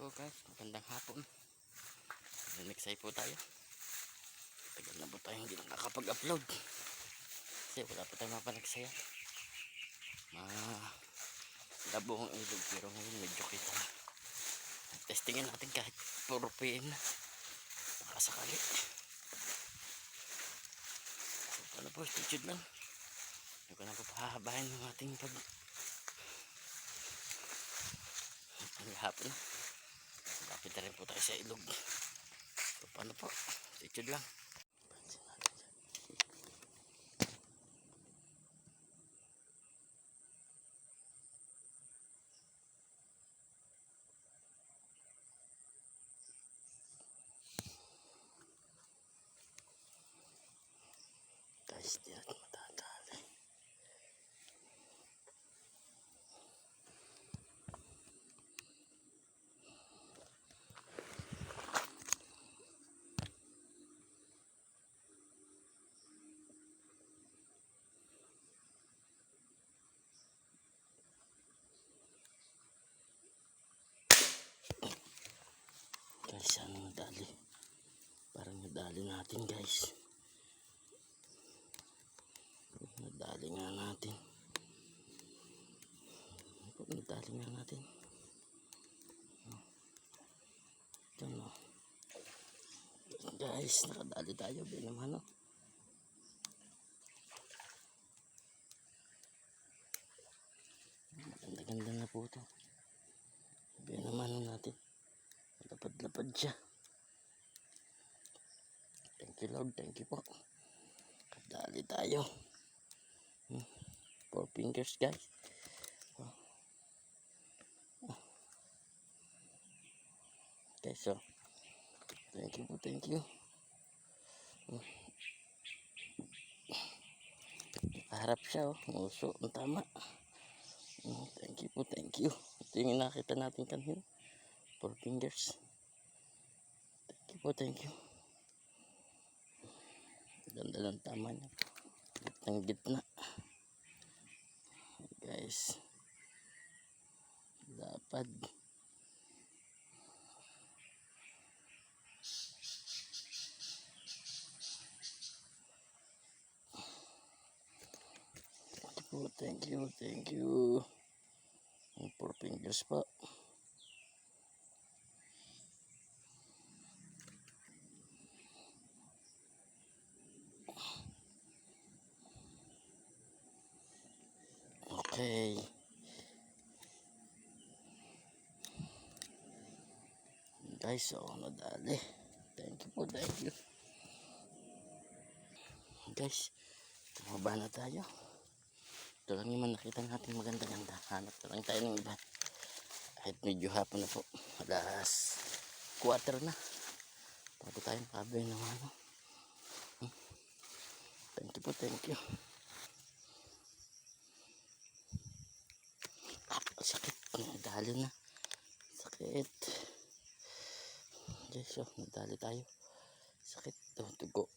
po guys, magandang hapon. Nag-excited po tayo. Tagal na po tayo hindi nakakapag-upload kasi wala po tayong mapanagsaya. Malabo ang ilog pero ngayon medyo kita na. Testingin natin kahit puro pin nakasakali. So paano po, stitched lang. Hindi ko na po pahahabahin yung ating hapon na. Lapit na rin po tayo sa ilog. So paano po, stitched lang. Guys, di natin matatali. Guys, sana nadali. Parang nadali natin guys. Nadali nga natin. Nadali nga natin. Ito no. Guys, nakadali tayo. Bien naman no. Maganda-ganda na po ito. Bien naman no natin. Lapad-lapad siya. Thank you Lord. Thank you po. Kadali tayo. 4 fingers guys. Okay, so thank you po, thank you. Harap siya oh, nguso, ang tama. Thank you po, thank you. Ito yung nakita natin kanina. 4 fingers. Thank you po, thank you. Ganda lang tama niya. Gitnang gitna. Guys. Dapat. Thank you, thank you. 4 fingers pa. Okay. Guys, so nadali. Thank you po, thank you. Guys, tumaba na tayo. Ito lang naman nakita natin maganda-ganda. Hanap na lang tayo ng iba. Kahit medyo hapon na po. Alas 4 na. Bago tayo makabay ng ano. Thank you po, thank you. Sakit. Nadali na. Sakit. Okay, so nadali tayo. Sakit. Tugo.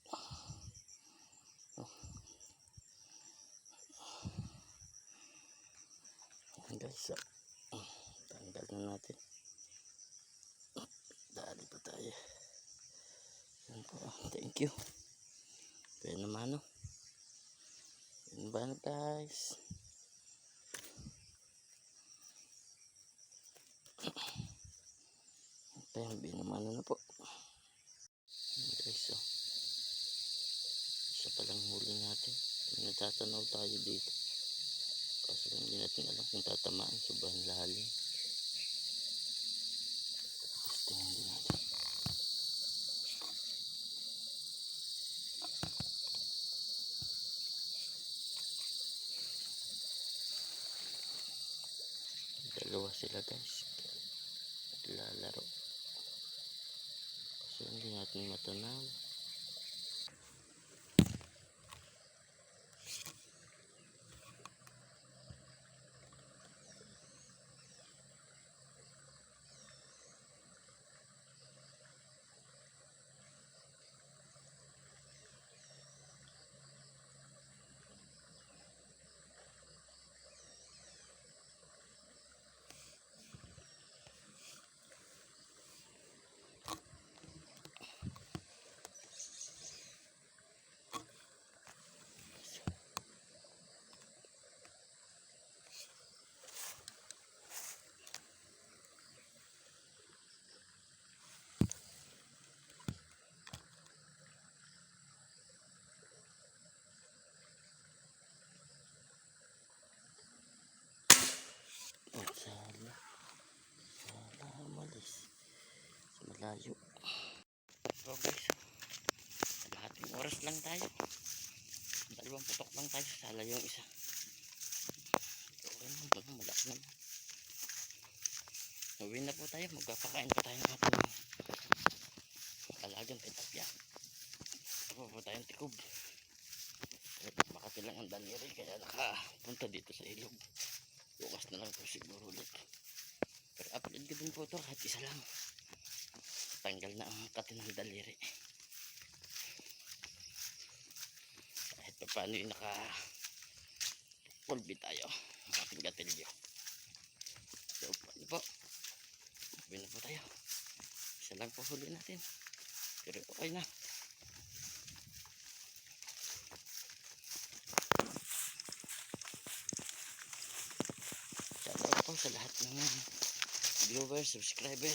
Guys, so tanggal na natin. Dali pa tayo. Yan po. Thank you. Kaya naman no. Yan ba na guys. Kaya binaman na po. Guys, so isa palang huli natin. Natatanaw tayo dito. Kasi hindi natin alam kung tatamaan. Sobrang lalim. Tapos tingnan din natin. Dalawa sila guys. Lalaro. So hindi natin matanaw. malayo. So guys, kalahating oras lang tayo. Dalawang putok lang tayo, sala yung isa. Okay na, malaki naman. Uwi na po tayo, magpapakain pa tayo ng ating alagang tilapia. Ako po tayong tikob. Makati lang ang daliri kaya nakapunta dito sa ilog. Bukas na lang po siguro ulit. Pero upload ko din po ito kahit isa lang. Tanggal na ang kati ng daliri. Kahit pa paano yung naka-pulbi tayo. Ang ating gatilyo. So paano po? Sabi na po tayo. Isa lang po huli natin. Pero okay na. Shoutout po sa lahat ng viewers, subscriber.